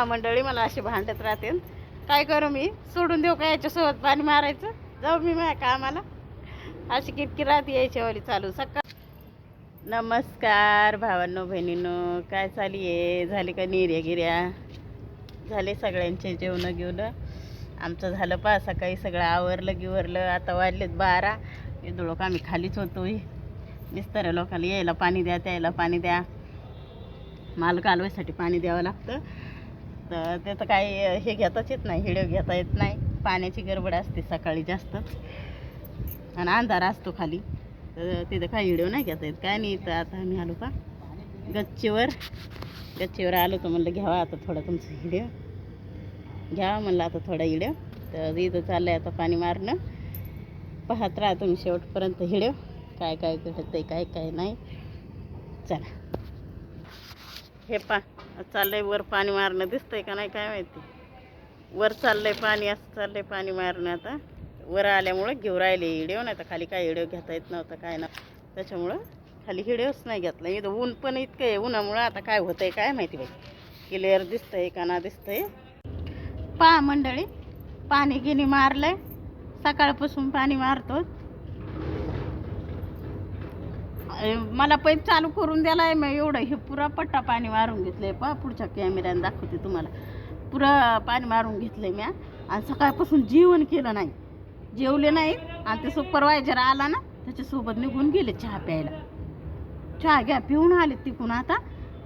मंडळी मला अशी भांडत राहते. काय करू मी? सोडून देऊ का याच्यासोबत पाणी मारायचं? जाऊ मी माझ्या कामाला. अशी किटकी राहते यायच्यावाली चालू सकाळ. नमस्कार भावांनो बहिणींनो, काय चालू आहे? झाली का निर्या गिऱ्या? झाले सगळ्यांचे जेवणं घेऊन. आमचं झालं पा सकाळी सगळं आवरलं गिवरलं. आता वाजलेत 12. धुळक आम्ही खालीच होतोय. मिस्तर लोकांना यायला पाणी द्या, त्याला पाणी द्या, माल कालवायसाठी पाणी द्यावं लागतं. तर त्याचं काही हे घेताच येत नाही, हिडो घेता येत नाही. पाण्याची गडबड असते सकाळी जास्तच, आणि अंधार असतो खाली, तर तिथं काही हिडो नाही घेता येत. काय नाही. तर आता आम्ही आलो का गच्चीवर आलो. तर म्हणलं घ्यावा आता थोडा तुमचं हिडो घ्यावा, म्हणलं आता थोडा हिडो. तर इथं चाललं आहे आता पाणी मारणं. पाहत राहा तुम्ही शेवटपर्यंत हिडो, काय काय घडत आहे काय काय नाही. चला हे चाललंय वर पाणी मारणं. दिसतंय का नाही काय माहिती. वर चाललंय पाणी, असं चाललंय पाणी मारणं. आता वर आल्यामुळं घेऊ राहिले हिडो, नाही तर खाली काय हिडो घेता येत नव्हतं काय ना, त्याच्यामुळं खाली हिडोच नाही घेतला. इथं ऊन पण इतकं आहे, उन्हामुळं आता काय होतंय काय माहिती बाई. क्लिअर दिसतंय का ना दिसतंय. पहा मंडळी, पाणी गिनी मारलंय. सकाळपासून पाणी मारतो. मला पाईप चालू करून द्यायला मग एवढं हे पुरा पट्टा पाणी मारून घेतलंय. पहा पुढच्या कॅमेऱ्याने दाखवते तुम्हाला. पुरा पाणी मारून घेतलंय मी. आणि सकाळपासून जेवण केलं नाही, जेवले नाही. आणि ते सुपरवायझर आला ना, त्याच्यासोबत निघून गेले चहा प्यायला. चहा घ्या पिऊन आले तिकून आता.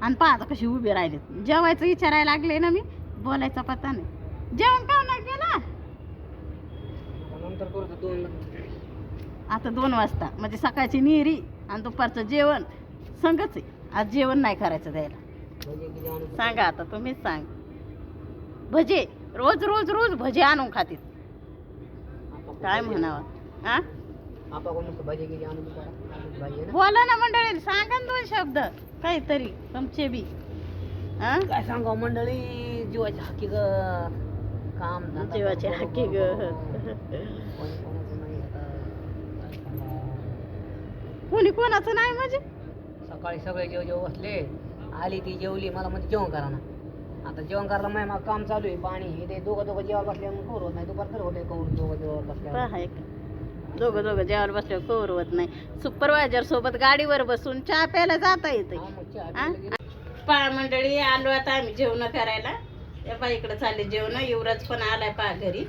आणि पहा आता कशी उभे राहिलेत. जेवायचं विचारायला लागले ना मी, बोलायचा पत्ता नाही. जेवण का नाही केलं? आता 2 वाजता म्हणजे सकाळची निरी आणि दुपारचं जेवण संगच आहे. आज जेवण नाही करायचं द्यायला. सांगा आता तुम्हीच सांग. भजे रोज रोज रोज भजे आणून खातील. काय म्हणावं? हा बोला ना मंडळी, सांगा ना 2 शब्द काहीतरी तुमचे बी. हा काय सांगा मंडळी, जीवाची हक्की ग काम, जीवाची हक्की ग. कोणी कोणाचं नाही म्हणजे. सकाळी सगळे जेव बसले. आली ती जेवली, मला म्हणजे जेवण करा ना. आता जेवण करायला माय मग काम चालू आहे. पाणी हे ते दोघं जेव्हा बसले मग कौर होत नाही. दुपार तर होते कौर दोघं बसल्या. दोघं जेवायला बसल्यावर कौर होत नाही. सुपरवायझर सोबत गाडीवर बसून चहा प्यायला जाता येते. पहा मंडळी, आलो आता आम्ही जेवण करायला. या पा इकडे चालले जेवण. युवराज पण आलाय पहा घरी.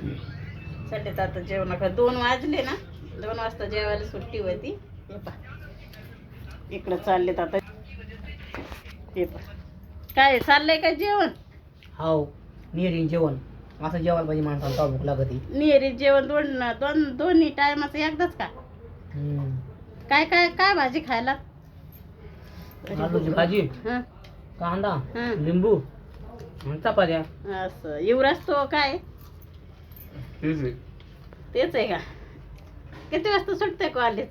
चालले आता जेवण कर. 2 वाजले ना, 2 वाजता जेवायला सुट्टी होती. हे पहा इकडं चाललेत आता. हे पहा काय चाललंय का जेवण. हाव निरी जेवण असं जेवायला पाहिजे माणसाला, का भूक लागत. निरी जेवण दोन्ही टायमाचं एकदाच का? काय काय काय भाजी खायला? आलूची भाजी, कांदा, लिंबू, चपात्या. असं युवराज तो काय तेच आहे का? किती वाजता सुटते कॉलेज?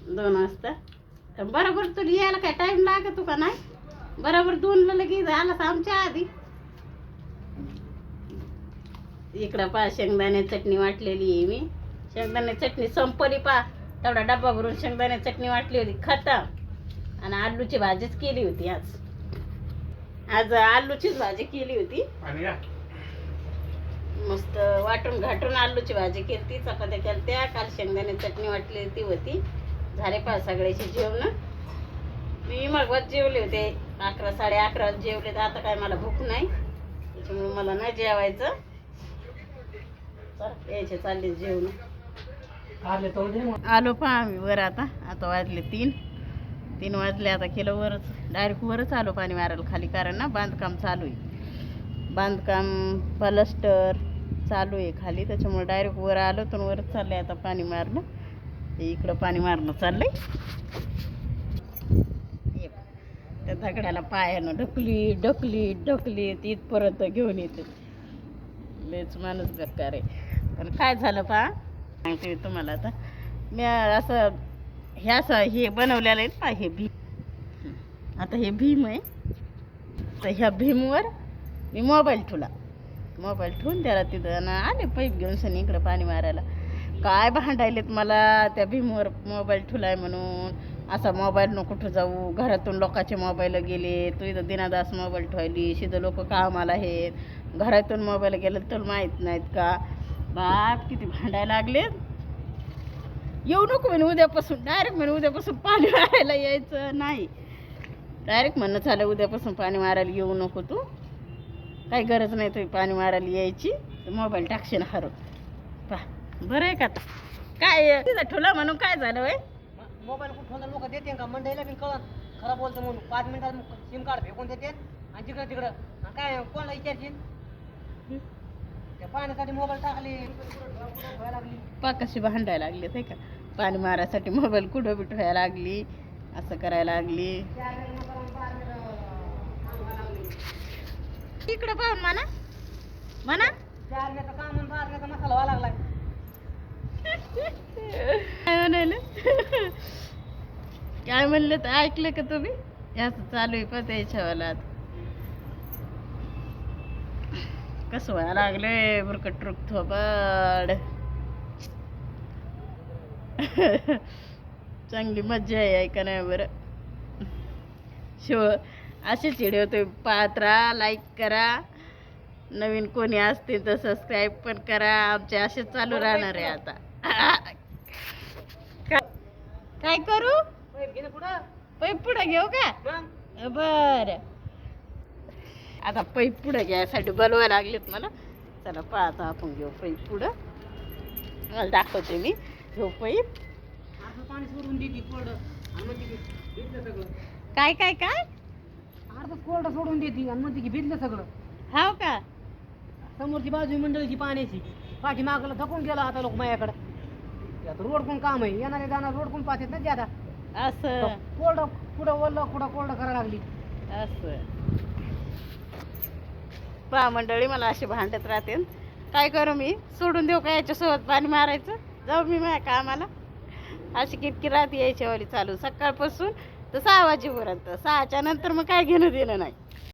2 वाजता. बरोबर तुला यायला काय टाइम लागतो का नाही? बरोबर 2ला लगेच आलास आमच्या आधी. इकडं पा शेंगदाणे चटणी वाटलेली आहे मी. शेंगदाणे चटणी संपली पा. तेवढा डब्बा भरून शेंगदाणे चटणी वाटली होती, खतम. आणि आलूची भाजीच केली होती आज आलूचीच भाजी केली होती. मस्त वाटून घाटून आलूची भाजी केली, चपात्या केल्या. काल शेंगदाणे चटणी वाटली ती होती. झाले पा सगळ्याचे जेवण. मी मग जेवले होते 11 11:30 जेवले. तर आता काय मला भूक नाही, त्याच्यामुळे मला नाही जेवायचं. यायचे चालले जेवण. आलो पहा आम्ही वर. आता वाजले 3 वाजले. आता केलं वरच, डायरेक्ट वरच आलो पाणी मारायला खाली. कारण ना बांधकाम चालू आहे, बांधकाम प्लास्टर चालू आहे खाली, त्याच्यामुळे डायरेक्ट वर आलो. तर वरच चाललंय आता पाणी मारणं. इकडं पाणी मारणं चाललंय. त्या दगडाला पायानं ढकली इथपर्यंत घेऊन येते. लयच माणूस बेकार आहे. पण काय झालं पहा सांगते तुम्हाला. आता मी असं हे बनवलेलं आहे पहा, हे भीम. आता हे भीम आहे. तर ह्या भीमवर मी मोबाईल ठेवून त्याला तिथं ना आले पाईप घेऊन सनी इकडं पाणी मारायला. काय भांडायलेत मला त्या भीमवर मोबाईल ठेवलाय म्हणून. असा मोबाईल नको कुठं जाऊ, घरातून लोकांचे मोबाईल गेले, तू इथं दिनादास मोबाईल ठेवली, शिदं लोक कामाला आहेत, घरातून मोबाईल गेले तुला माहीत नाहीत का? बाप किती भांडायला लागलेत. येऊ नको म्हणे उद्यापासून, डायरेक्ट म्हणे उद्यापासून पाणी मारायला यायचं नाही. डायरेक्ट म्हणणं झालं उद्यापासून पाणी मारायला येऊ नको तू, काही गरज नाही तुम्ही पाणी मारायला यायची, मोबाईल टाकशील हरव. पहा बरं आहे का? आता काय तिथं ठेवलं म्हणून काय झालं वय? मोबाईल कुठं लोक देते का मंडईला बी कळत खरं बोलतो म्हणून 5 मिनिटात सिम कार्ड फेकून देते आणि तिकडं तिकडं आणि काय कोणाला विचारशील? त्या पाण्यासाठी मोबाईल टाकले ठेवायला लागली. पा कशी भांडायला लागली ते का? पाणी मारायसाठी मोबाईल कुठं बी ठेवायला लागली, असं करायला लागली. इकडं पाहून म्हणा म्हणा चारण्याचं काम आणि बारण्याचा मसाला व्हायला लागलाय. काय म्हणाले? काय म्हणलं तर ऐकलं का तुम्ही? असं चालू आहे पण त्याच्यावाला कसं व्हायला लागले बुरकट रुक थोबड. चांगली मज्जा आहे का नाही बरं? शिव असेच व्हिडिओ तुम्ही पाहत राहा, लाईक करा, नवीन कोणी असतील तर सबस्क्राईब पण करा. आमचे असेच चालू राहणार आहे आता. काय करू? पैप पुढे घेऊ का? बर आता पैप पुढे घ्यायसाठी बोलवायला लागलेत मला. चला पाहता आपण घेऊ पैप पुढं. मला दाखवते मी. घेऊ पैप. पाणी सोडून देते कोरडं आणि म्हणते की भिजलं सगळं. काय काय काय? अर्ध कोरडं सोडून देते आणि म्हणते की भिजलं सगळं. हाव का? समोरची बाजू मंडळीची पाण्याची पाठीमागला थकून गेला आता लोक माझ्याकडं. आता रोड कोण काम आहे, येणारे जाणार रोड कोण पाहतात ना ज्यादा. असं कोरडं पुढं ओढलं कुठं कोरडं करायला लागली. असं पहा मंडळी, मला अशी भांडत राहते. काय करू मी? सोडून देऊ का याच्यासोबत पाणी मारायचं? जाऊ मी माझ्या कामाला? अशी कितकी रात यायच्यावाली चालू सकाळपासून तर 6 वाजेपर्यंत. 6च्या नंतर मग काय घेणं देणं नाही.